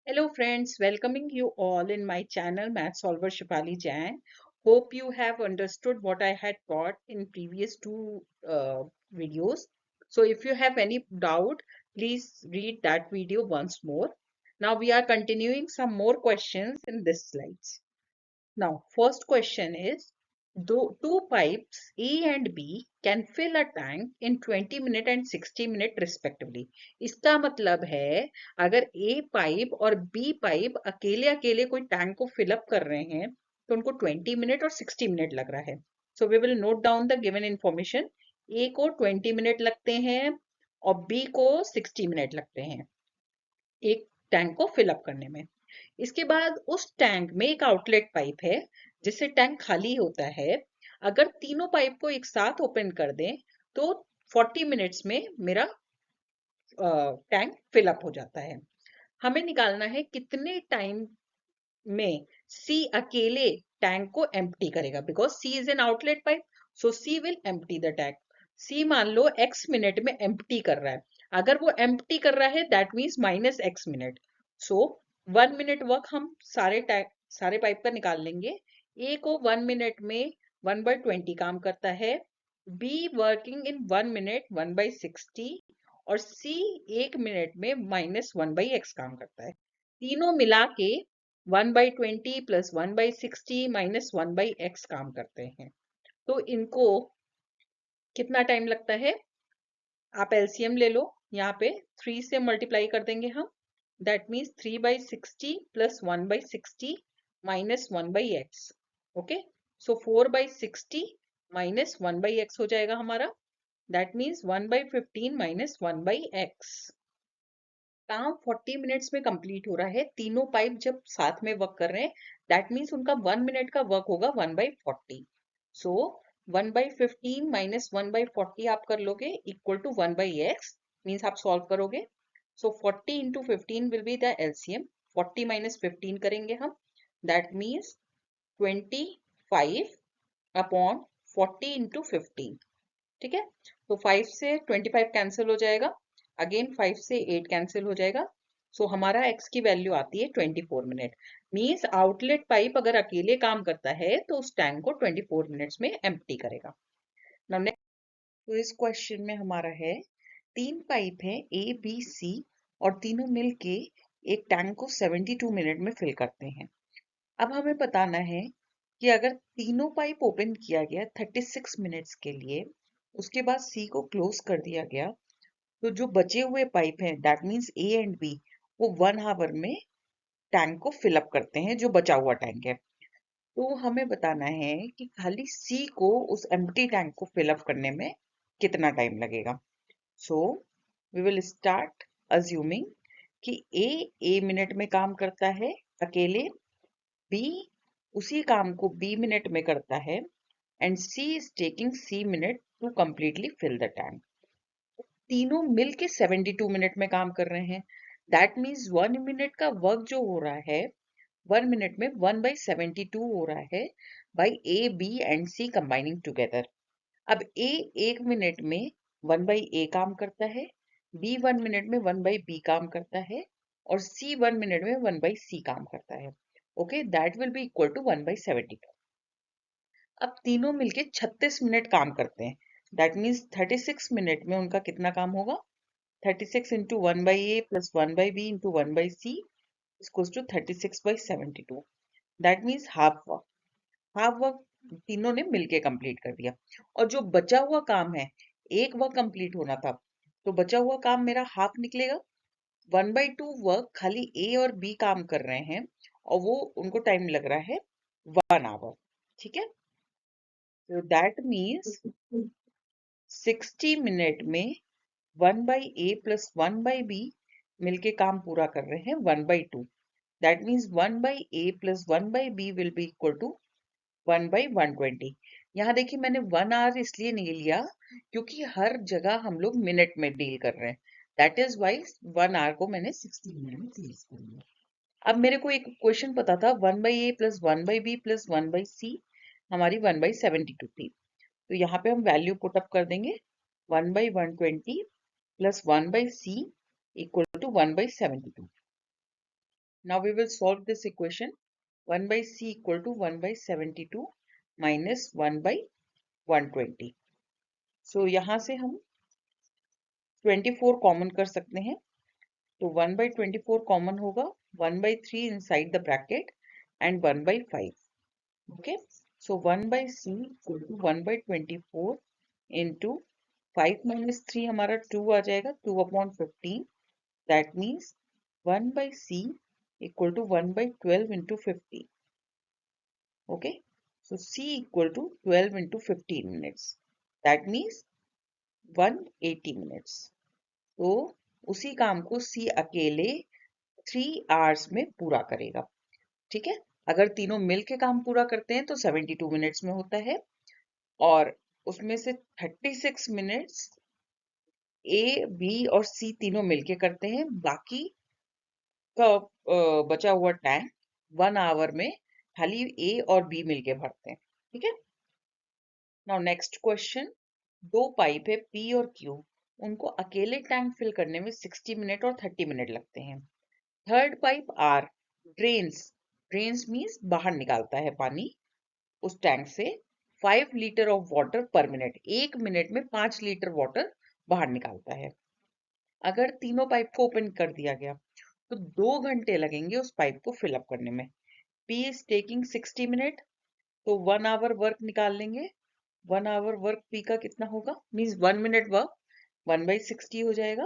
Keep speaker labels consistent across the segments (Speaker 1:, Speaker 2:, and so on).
Speaker 1: Hello friends, welcoming you all in my channel Math Solver Shifali Jain. Hope you have understood what I had taught in previous two videos. So if you have any doubt, please read that video once more. Now we are continuing some more questions in this slides. Now, first question is, two pipes A and B can fill a tank in 20 minutes and 60 minutes respectively. इसका मतलब है अगर A pipe और B pipe अकेले अकेले कोई tank को fill up कर रहे हैं तो उनको 20 मिनट और 60 मिनट लग रहा है. So we will note down the given information. A को 20 मिनट लगते हैं और B को 60 मिनट लगते हैं एक टैंक को फिल अप करने में. इसके बाद उस टैंक में एक आउटलेट पाइप है जिससे टैंक खाली होता है. अगर तीनों पाइप को एक साथ ओपन कर दें तो 40 मिनट्स में मेरा टैंक फिल अप हो जाता है. हमें निकालना है कितने टाइम में सी अकेले टैंक को एम्प्टी करेगा, because C is an outlet pipe. So C will empty the tank. C मान लो x मिनट में एम्प्टी कर रहा है. अगर वो एम्प्टी कर रहा है that means minus x minute. So 1 minute work हम सारे पाइप का निकाल लेंगे. ए को 1 मिनट में 1/20 काम करता है. बी वर्किंग इन 1 मिनट 1/60 और सी 1 मिनट में -1/x काम करता है. तीनों मिला के 1/20 प्लस 1/60 माइनस 1/x काम करते हैं. तो इनको कितना टाइम लगता है? आप एलसीएम ले लो. यहाँ पे 3 से मल्टीप्लाई कर देंगे हम. That means 3/60 plus 1/60 minus 1/x. Okay, so 4/60 minus 1/x हो जाएगा हमारा. That means 1/15 minus 1/x. काम 40 मिनट्स में कंप्लीट हो रहा है. तीनों पाइप जब साथ में वर्क कर रहे हैं दैट मीन्स उनका 1 मिनट का वर्क होगा 1/40. सो 1/15 माइनस 1/40 आप कर लोगे इक्वल टू 1/x. मीन्स आप सॉल्व करोगे. सो 40 into 15 will be the LCM. 40 minus 15 करेंगे हम. That means 25 upon 40 into 15. ठीक है, तो 5 से 25 कैंसिल हो जाएगा. अगेन 5 से 8 कैंसिल हो जाएगा. सो हमारा x की वैल्यू आती है 24 मिनट. मीन्स आउटलेट पाइप अगर अकेले काम करता है तो उस टैंक को 24 मिनट्स में एम्प्टी करेगा. नाउ नेक्स्ट, तो इस क्वेश्चन में हमारा है 3 पाइप है A B C और तीनों मिलके एक टैंक को 72 मिनट में फिल करते हैं. अब हमें बताना है कि अगर तीनों पाइप ओपन किया गया 36 मिनट्स के लिए, उसके बाद सी को क्लोज कर दिया गया, तो जो बचे हुए पाइप हैं that means A and B वो 1 आवर में टैंक को फिल अप करते हैं, जो बचा हुआ टैंक है. तो हमें बताना है कि खाली सी को उस एम्प्टी टैंक को फिल अप करने में कितना टाइम लगेगा. So we will start assuming कि ए मिनट में काम करता है अकेले, बी उसी काम को बी मिनट में करता है and C is taking C minute to completely fill the tank. तीनों मिल के 72 मिनट में काम कर रहे हैं. दैट मीन्स 1 मिनट का वर्क जो हो रहा है 1 मिनट में 1/72 हो रहा है by A B and C combining together. अब ए 1 मिनट में 1/a काम करता है, बी 1 मिनट में 1/b काम करता है और सी 1 मिनट में 1/c काम करता है. Okay, that will be equal to 1/72. अब तीनों मिलके 36 मिनट काम करते हैं. दैट मीन्स 36 मिनट में उनका कितना काम होगा? 36 into 1/a plus 1/b into 1/c equals to 36/72. That means half work. Half work तीनों ने मिलके कंप्लीट कर दिया. और जो बचा हुआ काम है, एक वर्क कंप्लीट होना था तो बचा हुआ काम मेरा हाफ निकलेगा. 1/2 वर्क खाली ए और बी काम कर रहे हैं और वो उनको टाइम लग रहा है 1 आवर. ठीक है, तो दैट मीन्स 60 मिनट में 1/a प्लस 1/b मिलके काम पूरा कर रहे हैं 1/2. That means 1/a plus 1/b will be equal to 1/120. यहाँ देखिए मैंने 1 आवर इसलिए नहीं लिया क्योंकि हर जगह हम लोग मिनट में डील कर रहे हैं. दैट इज वाई 1 आवर को मैंने 60 मिनट में यूज कर लिया. अब मेरे को एक क्वेश्चन पता था 1/a plus 1/b plus 1/c हमारी 1/72 थी. तो यहाँ पे हम वैल्यू पुट अप कर देंगे. 1/120 plus 1/c equal to 1/72. Now we will solve this equation. 1 by c equal to 1 by 72 minus 1 by 120. So यहाँ से हम 24 कॉमन कर सकते हैं. तो 1 by 24 कॉमन होगा. 1 by 3 inside the bracket and 1 by 5. Okay. So 1 by c equal to 1 by 24 into 5 minus 3 हमारा 2 आ जाएगा. 2 upon 15. That means 1 by c equal to 1 by 12 into 50. Okay. So c equal to 12 into 15 minutes. That means 180 minutes. तो उसी काम को C अकेले 3 hours में पूरा करेगा. ठीक है. अगर तीनों मिल के काम पूरा करते हैं तो 72 मिनट्स में होता है, और उसमें से 36 मिनट्स A, B और C तीनों मिलके करते हैं. बाकी का बचा हुआ टाइम 1 आवर में खाली A और B मिलके भरते हैं. ठीक है. Now next question. दो पाइप है P और Q. उनको अकेले टैंक फिल करने में 60 मिनट और 30 मिनट लगते हैं. Third pipe R drains means बाहर निकालता है पानी उस टैंक से 5 लीटर ऑफ वाटर पर मिनट. 1 मिनट में 5 लीटर वाटर बाहर निकालता है. अगर तीनों पाइप को ओपन कर दिया गया तो 2 घंटे लगेंगे उस पाइप को फिल अप करने में. P इज टेकिंग 60 मिनट, तो 1 आवर वर्क निकाल लेंगे. 1 आवर वर्क P का कितना होगा, मीन्स 1 मिनट वर्क 1 by 60 हो जाएगा.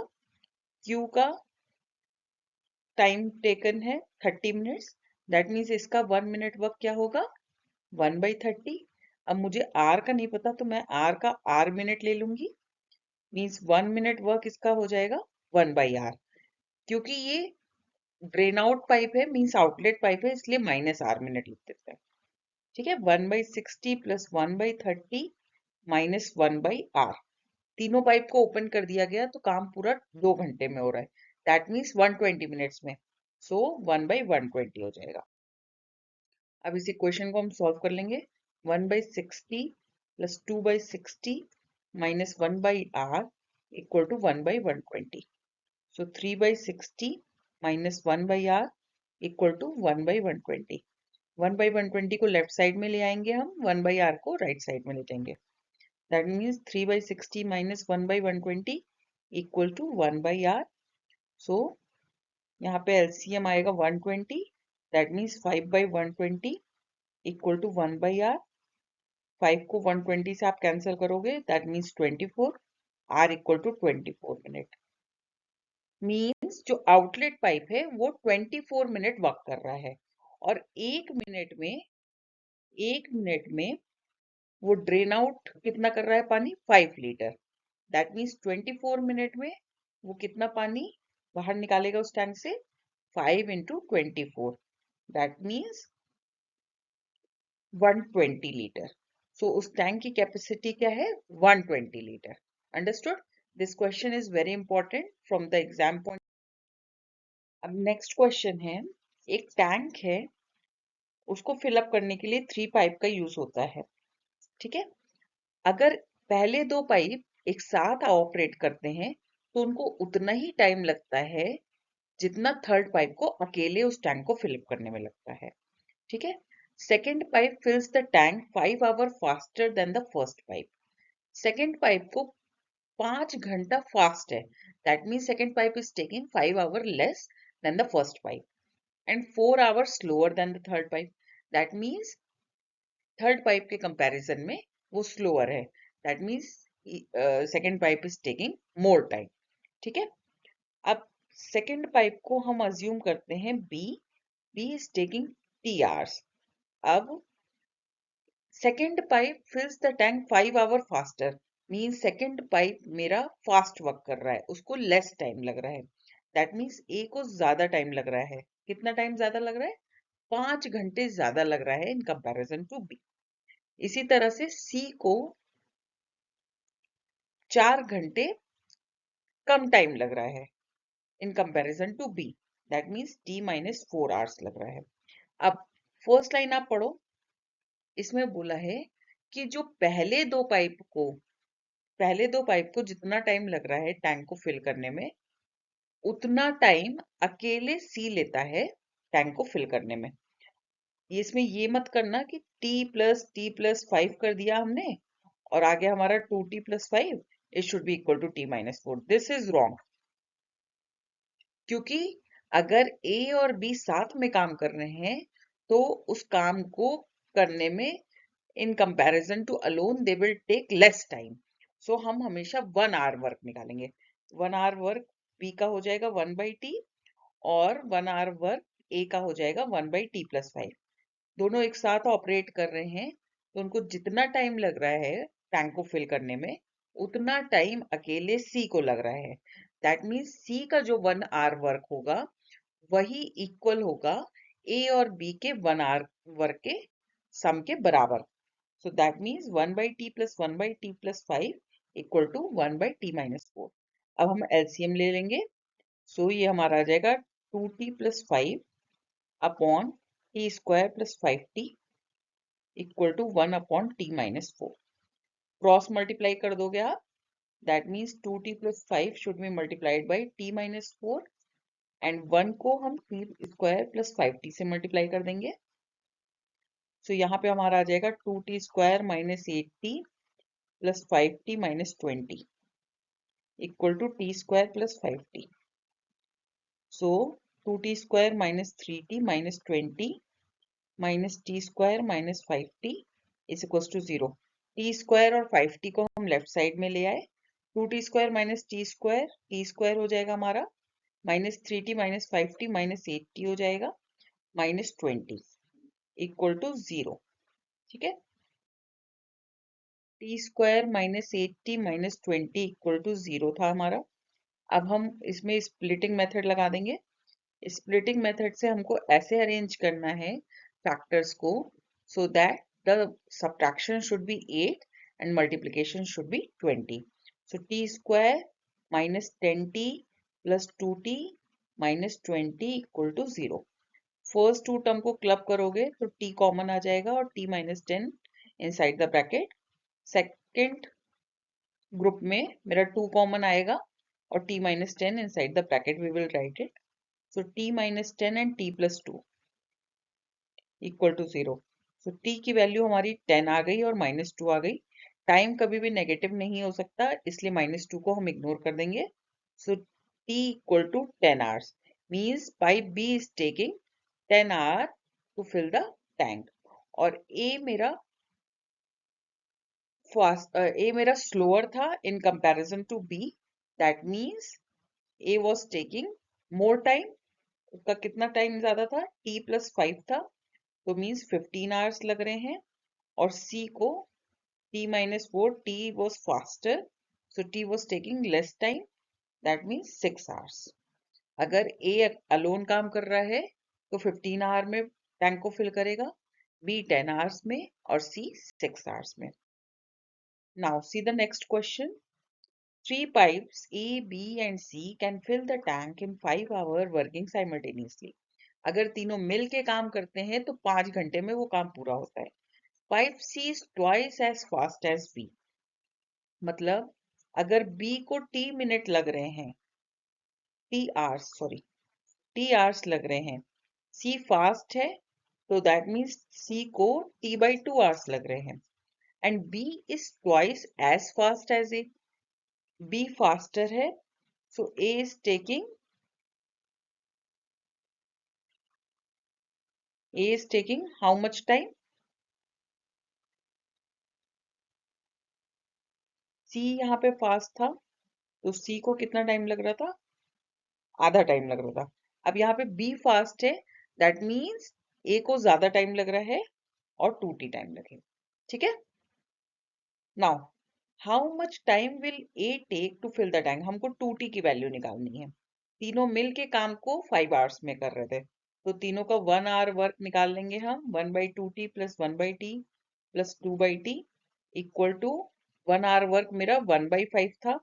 Speaker 1: Q का टाइम टेकन है 30 मिनट्स. दैट मीन्स इसका 1 मिनट वर्क क्या होगा, 1 by 30. अब मुझे R का नहीं पता तो मैं R का R मिनट ले लूंगी. मीन्स 1 मिनट वर्क इसका हो जाएगा 1 by R. क्योंकि ये ड्रेन आउट पाइप है, मीन्स आउटलेट पाइप है, इसलिए माइनस R मिनट लिख देते हैं. ठीक है. 1 by 60 plus 1 by 30 minus 1 by R. तीनों पाइप को ओपन कर दिया गया तो काम पूरा 2 घंटे में हो रहा है. दैट मीन्स 120 मिनट्स में. सो 1 by 120 हो जाएगा. अब इस इक्वेशन को हम सॉल्व कर लेंगे. 1 by 60 plus 2 by 60 minus 1 by R equal to 1 by 120. So 3 by 60 minus 1 by R equal to 1 by 120. 1 by 120 को लेफ्ट साइड में ले आएंगे हम, 1 by R को राइट साइड में ले जाएंगे. That means 3 by 60 minus 1 by 120 equal to 1 by R. So, यहाँ पे LCM आएगा 120. That means 5 by 120 equal to 1 by R. 5 को 120 से आप कैंसिल करोगे. That means 24. R equal to 24 minute. Means जो आउटलेट पाइप है वो 24 मिनट वर्क कर रहा है, और एक मिनट में वो ड्रेन आउट कितना कर रहा है पानी, 5 लीटर. दैट मीन्स 24 मिनट में वो कितना पानी बाहर निकालेगा उस टैंक से, 5 into 24. That means 120 litre. So उस टैंक की कैपेसिटी क्या है, 120 litre. Understood. This question is very important from the exam point. अब नेक्स्ट क्वेश्चन है. एक टैंक है, उसको फिलअप करने के लिए 3 पाइप का यूज होता है. ठीक है. अगर पहले 2 पाइप एक साथ ऑपरेट करते हैं तो उनको उतना ही टाइम लगता है जितना थर्ड पाइप को अकेले उस टैंक को फिलअप करने में लगता है. ठीक है. Second pipe fills the tank 5 hour faster than the first pipe. Second pipe को 5 घंटा फास्ट है. That means second pipe is taking 5 hour less than the first pipe and 4 hour slower than the third pipe. That means third pipe के comparison में वो slower है. That means second pipe is taking more time. ठीक है. अब second pipe को हम assume करते हैं B is taking T hours. अब second pipe fills the tank 5 hour faster. Means second pipe मेरा फास्ट वर्क कर रहा है, उसको लेस टाइम लग रहा है. दैट मीन्स ए को ज्यादा टाइम लग रहा है. कितना टाइम ज्यादा लग रहा है, 5 घंटे ज्यादा लग रहा है इन कंपैरिजन टू बी. इसी तरह से सी को 4 घंटे कम टाइम लग रहा है in comparison to B. That means T minus 4 hours लग रहा है. अब फर्स्ट लाइन आप पढ़ो. इसमें बोला है कि जो पहले दो पाइप को जितना टाइम लग रहा है टैंक को फिल करने में, उतना टाइम अकेले सी लेता है टैंक को फिल करने में। इसमें ये मत करना कि t+t+5 कर दिया हमने और आगे हमारा 2t+5 it should be equal to t-4। This is wrong, क्योंकि अगर a और b साथ में काम कर रहे हैं तो उस काम को करने में in comparison to alone they will take less time. So हम हमेशा 1 आवर वर्क निकालेंगे। 1 आवर वर्क b का हो जाएगा 1/t और 1 आवर वर्क a का हो जाएगा 1/t+5। दोनों एक साथ ऑपरेट कर रहे हैं तो उनको जितना टाइम लग रहा है टैंक को फिल करने में उतना टाइम अकेले सी को लग रहा है। दैट मीन्स सी का जो 1 आवर वर्क होगा वही इक्वल होगा ए और बी के 1 आवर वर्क के सम के बराबर। So that means 1/t+1/t+5 equal to 1/t-4। अब हम एलसीएम ले लेंगे। सो ये हमारा आ जाएगा 2t+5 upon t² + 5t equal to 1/t-4। Cross multiply कर दोगे आप, that means 2t+5 should be multiplied by t-4 and 1 को हम t² + 5t से मल्टीप्लाई कर देंगे। सो यहाँ पे हमारा आ जाएगा 2t² - 8t + 5t - 20 equal to t² + 5t। So 2t² - 3t - 20 minus t square minus 5t is equals to 0। t square और 5t को हम लेफ्ट साइड में ले आए। 2t square minus t square हो जाएगा हमारा, minus 3t minus 5t minus 8t हो जाएगा, minus 20 इक्वल टू 0। ठीक है, t square minus 8t minus 20 equal to 0 था हमारा। अब हम इसमें स्प्लिटिंग मेथड लगा देंगे। स्प्लिटिंग मेथड से हमको ऐसे अरेंज करना है फैक्टर्स को so that the subtraction should be 8 and multiplication should be 20। So t² minus 10t plus 2t minus 20 equal to 0। First two term को क्लब करोगे तो t कॉमन आ जाएगा और t minus 10 inside the bracket। Second group में मेरा 2 common आएगा और t minus 10 inside the bracket we will write it। So t minus 10 and t plus 2 equal to 0। So t की वैल्यू हमारी 10 आ गई और -2 आ गई। टाइम कभी भी नेगेटिव नहीं हो सकता, इसलिए -2 को हम इग्नोर कर देंगे। So t equal to 10 hours means pipe B is taking 10 hour to fill the tank और A मेरा slower था in comparison to B। That means A was taking more time। उसका कितना टाइम ज्यादा था, t+5 था, तो मीन्स 15 आवर्स लग रहे हैं। और C को t-4, t was faster, so t was taking less time, that means 6 hours। अगर A अलोन काम कर रहा है तो 15 आवर में टैंक को फिल करेगा, B 10 आवर्स में और C 6 आवर्स में। Now see the next question। 3 pipes A, B and C can fill the tank in 5 hours working simultaneously। अगर तीनों मिल के काम करते हैं तो 5 घंटे में वो काम पूरा होता है। Pipe C is twice as fast as B। मतलब अगर B को t मिनट लग रहे हैं, t आवर्स लग रहे हैं, C फास्ट है तो दैट मीन्स C को t/2 आवर्स लग रहे हैं and B is twice as fast as A। B faster है, so A is taking how much time? C यहाँ पे फास्ट था तो C को कितना टाइम लग रहा था, आधा टाइम लग रहा था। अब यहाँ पे B फास्ट है, दैट मीन्स A को ज्यादा टाइम लग रहा है और 2t टाइम लगेगा। ठीक है, now how much time will A take to fill the tank. हमको 2t की वैल्यू निकालनी है। तीनों मिल के काम को 5 आवर्स में कर रहे थे तो तीनों का 1 आवर वर्क निकाल लेंगे हम। 1/2t + 1/t + 2/t equal to 1 our work मेरा 1/5 था।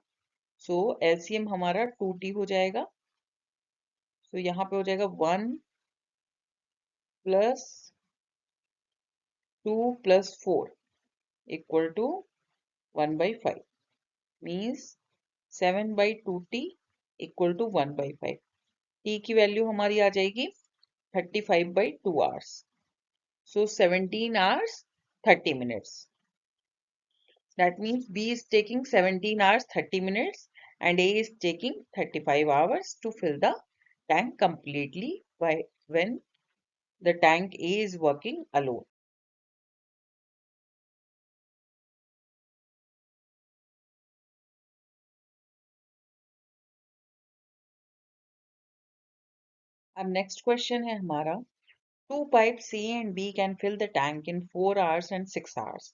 Speaker 1: सो एलसीएम हमारा 2t हो जाएगा। सो यहाँ पे हो जाएगा 1 + 2 + 4 equal to 1/5 means 7/2t equal to 1/5। t की वैल्यू हमारी आ जाएगी 35/2 hours. So 17 hours 30 minutes. That means B is taking 17 hours 30 minutes and A is taking 35 hours to fill the tank completely when the tank A is working alone. अब next question है हमारा, two pipes C and B can fill the tank in 4 hours and 6 hours.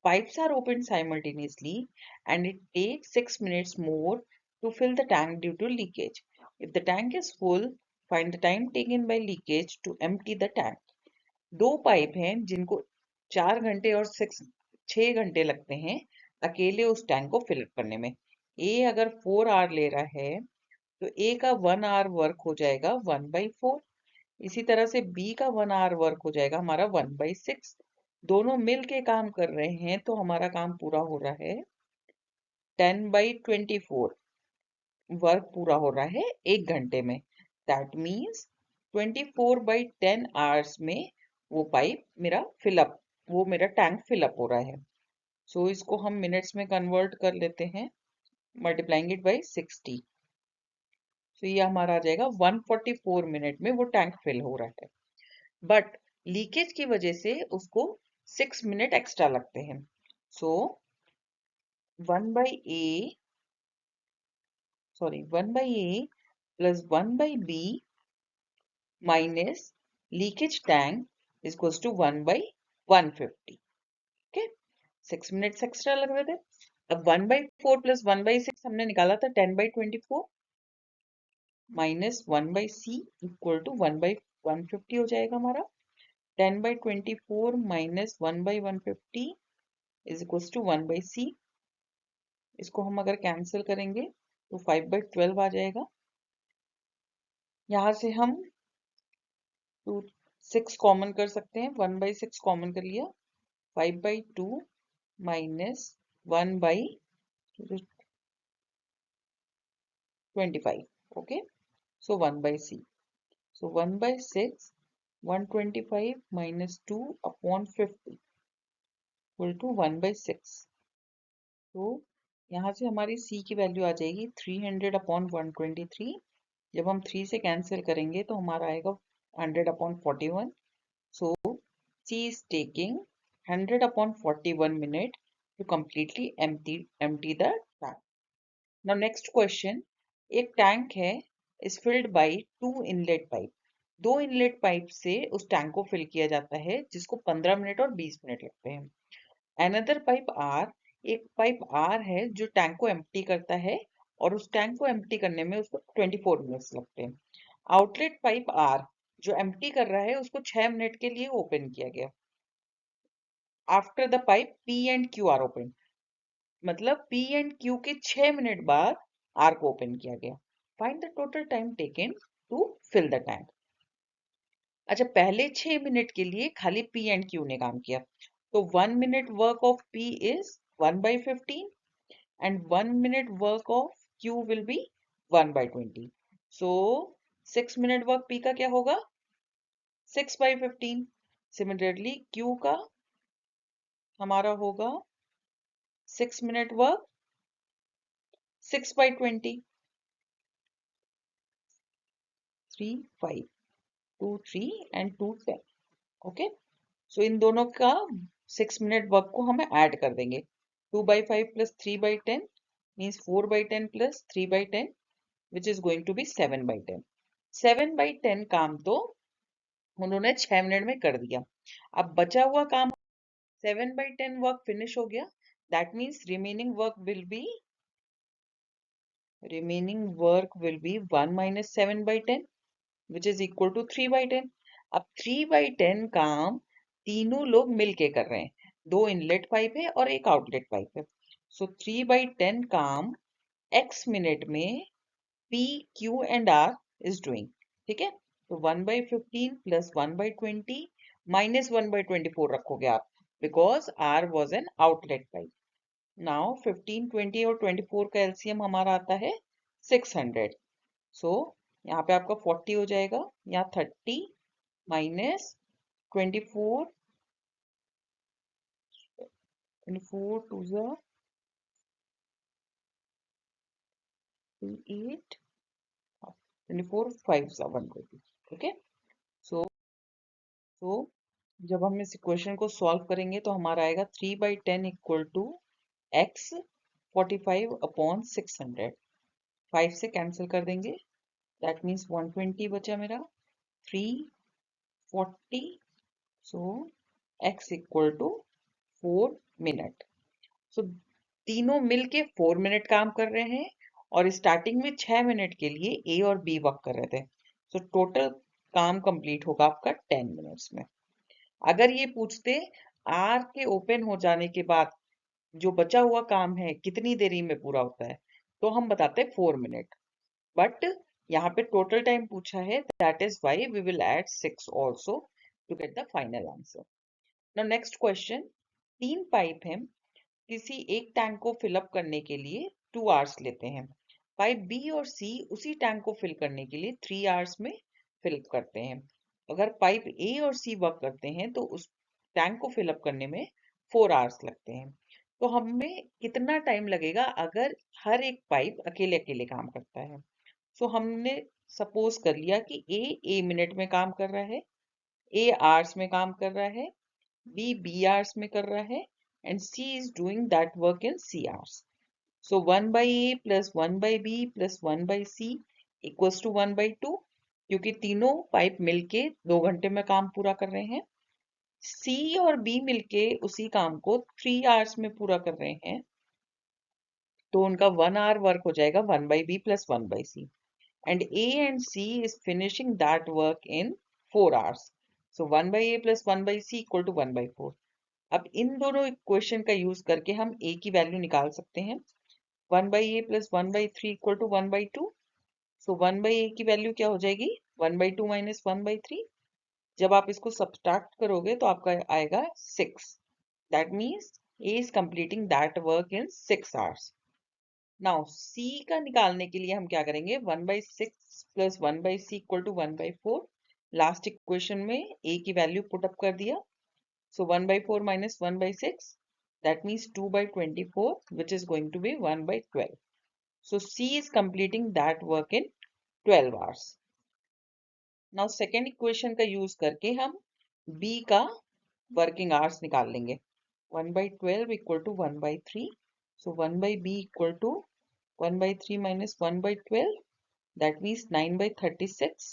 Speaker 1: Pipes are opened simultaneously and it takes 6 minutes more to fill the tank due to leakage. If the tank is full, find the time taken by leakage to empty the tank. दो pipe हैं जिनको 4 घंटे और 6 घंटे लगते हैं अकेले उस टैंक को फिल करने में. ए अगर 4 आवर ले रहा है तो ए का 1 आवर वर्क हो जाएगा 1/4. इसी तरह से बी का 1 आवर वर्क हो जाएगा हमारा 1/6. दोनों मिल के काम कर रहे हैं तो हमारा काम पूरा हो रहा है 10/24. वर्क पूरा हो रहा है 1 घंटे में. दैट मीन्स 24/10 आवर्स में वो पाइप मेरा फिलअप, वो मेरा टैंक फिलअप हो रहा है. सो इसको हम मिनट्स में कन्वर्ट कर लेते हैं, मल्टीप्लाइंग इट बाई 60. तो ये हमारा आ जाएगा 144 मिनट में वो टैंक फिल हो रहा है. बट लीकेज की वजह से उसको 6 मिनट एक्स्ट्रा लगते हैं. सो 1/A plus 1/B minus leakage tank is equals to 1/150. Okay, 6 minutes extra लग रहे थे. अब 1/4 plus 1/6 हमने निकाला था 10/24 minus 1/C equal to 1/150 हो जाएगा हमारा. 10/24 minus 1/150 is equals to 1/C. इसको हम अगर कैंसिल करेंगे तो 5/12 आ जाएगा. यहाँ से हम 6 कॉमन कर सकते हैं, 1/6 कॉमन कर लिया. 5/2 minus 1/25. Okay, so 1/C. So 1/6, 125 minus 2 upon 50 equal to 1/6. तो यहाँ से हमारी C की वैल्यू आ जाएगी 300 upon 123. जब हम 3 से कैंसिल करेंगे तो हमारा आएगा 100 upon 41. So C is taking 100 upon 41 minute to completely empty the tank. Now next question, एक टैंक है is filled by 2 inlet pipe. 2 inlet pipe से उस टैंक को फिल किया जाता है जिसको 15 मिनट और 20 मिनट लगते हैं. अनदर पाइप आर, एक पाइप आर है जो टैंक को एम्प्टी करता है और उस टैंक को एम्प्टी करने में उसको 24 मिनट्स लगते हैं. आउटलेट पाइप आर जो एम्प्टी कर रहा है उसको 6 मिनट के लिए ओपन किया गया. After the pipe P and Q R open, मतलब पी एंड क्यू के 6 मिनट बाद आर को ओपन किया गया. Find the total time taken to fill the tank. अच्छा, पहले 6 मिनट के लिए खाली पी एंड क्यू ने काम किया तो 1 minute work of P is 1/15 and 1 minute work of Q will be 1/20. So 6 minute work P का क्या होगा 6/15. Similarly Q का हमारा होगा 6 minute work 6/20. 3 5 2 3 and 2 10. ओके, सो इन दोनों का 6 मिनट वर्क को हमें ऐड कर देंगे. 2/5 plus 3/10 means 4/10 plus 3/10 which is going to be 7/10. 7/10 काम तो उन्होंने 6 मिनट में कर दिया. अब बचा हुआ काम 7/10 वर्क फिनिश हो गया. That means remaining work will be 1 minus 7/10 which is equal to 3/10. अब 3/10 काम तीनों लोग मिलके कर रहे हैं. 2 इनलेट पाइप है और एक आउटलेट पाइप है. सो 3/10 काम x मिनट में P, Q and R is doing. ठीक है, तो 1/15 plus 1/20 minus 1/24 रखोगे आप because R was an outlet pipe. Now 15, 20 और 24 का LCM हमारा आता है 600. So यहाँ पे आपका 40 हो जाएगा, यहाँ 30 minus 24 to the 8 24 5 120. ओके, सो जब हम इस इक्वेशन को सॉल्व करेंगे तो हमारा आएगा 3/10 इक्वल टू x 45 अपॉन 600. 5 से कैंसिल कर देंगे, दैट मीन्स 120 बचा मेरा, 340. सो x इक्वल टू 4 मिनट. सो तीनों मिलके 4 मिनट काम कर रहे हैं और स्टार्टिंग में 6 मिनट के लिए ए और बी वर्क कर रहे थे. सो टोटल काम कंप्लीट होगा आपका 10 मिनट्स में. अगर ये पूछते आर के ओपन हो जाने के बाद जो बचा हुआ काम है कितनी देरी में पूरा होता है, तो हम बताते 4 मिनट. बट यहाँ पे टोटल टाइम पूछा है, that is why we will add 6 also to get the final answer. Now next question. 3 pipe हैं, किसी एक टैंक को फिलअप करने के लिए 2 आवर्स लेते हैं. पाइप बी और सी उसी टैंक को फिल करने के लिए 3 आवर्स में फिल करते हैं. अगर पाइप ए और सी वर्क करते हैं तो उस टैंक को फिलअप करने में 4 आवर्स लगते हैं. तो हमें कितना टाइम लगेगा अगर हर एक पाइप अकेले अकेले काम करता है. सो हमने सपोज कर लिया कि ए मिनट में काम कर रहा है, ए आवर्स में काम कर रहा है, बी आवर्स में कर रहा है, and C is doing that work in C hours. So 1 by A plus 1 by B plus 1 by C equals to 1 by 2, क्योंकि तीनों पाइप मिलके 2 घंटे में काम पूरा कर रहे हैं. C और B मिलके उसी काम को 3 आवर्स में पूरा कर रहे हैं, तो उनका 1 आवर वर्क हो जाएगा 1 by B plus 1 by C. And A and C is finishing that work in 4 hours. So 1 by A plus 1 by C equal to 1 by 4. अब इन दोनों इक्वेशन का यूज करके हम a की वैल्यू निकाल सकते हैं. 1 by a plus 1 by 3 equal to 1 by 2. So 1 by a की वैल्यू क्या हो जाएगी, 1 by 2 माइनस 1 by 3. जब आप इसको सब्सट्रैक्ट करोगे तो आपका आएगा 6. That means a is completing that work in 6 hours. Now c का निकालने के लिए हम क्या करेंगे, 1 by 6 plus 1 by c equal to 1 by 4. Last equation में a की वैल्यू पुट अप कर दिया. So 1 by 4 minus 1 by 6, that means 2 by 24, which is going to be 1 by 12. So C is completing that work in 12 hours. Now second equation का use करके हम B का working hours निकाल लेंगे. 1 by 12 equal to 1 by 3. So 1 by B equal to 1 by 3 minus 1 by 12. That means 9 by 36,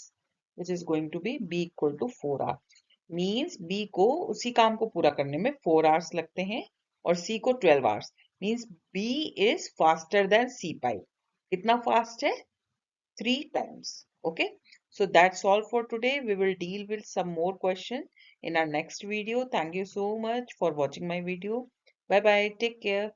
Speaker 1: which is going to be B equal to 4 hours. Means B को उसी काम को पूरा करने में 4 आवर्स लगते हैं और सी को 12 hours. Means B is faster than C pipe. कितना फास्ट है, 3 times. Okay, so that's all for today. We will deal with some more question in our next video. Thank you so much for watching my video. Bye bye, take care.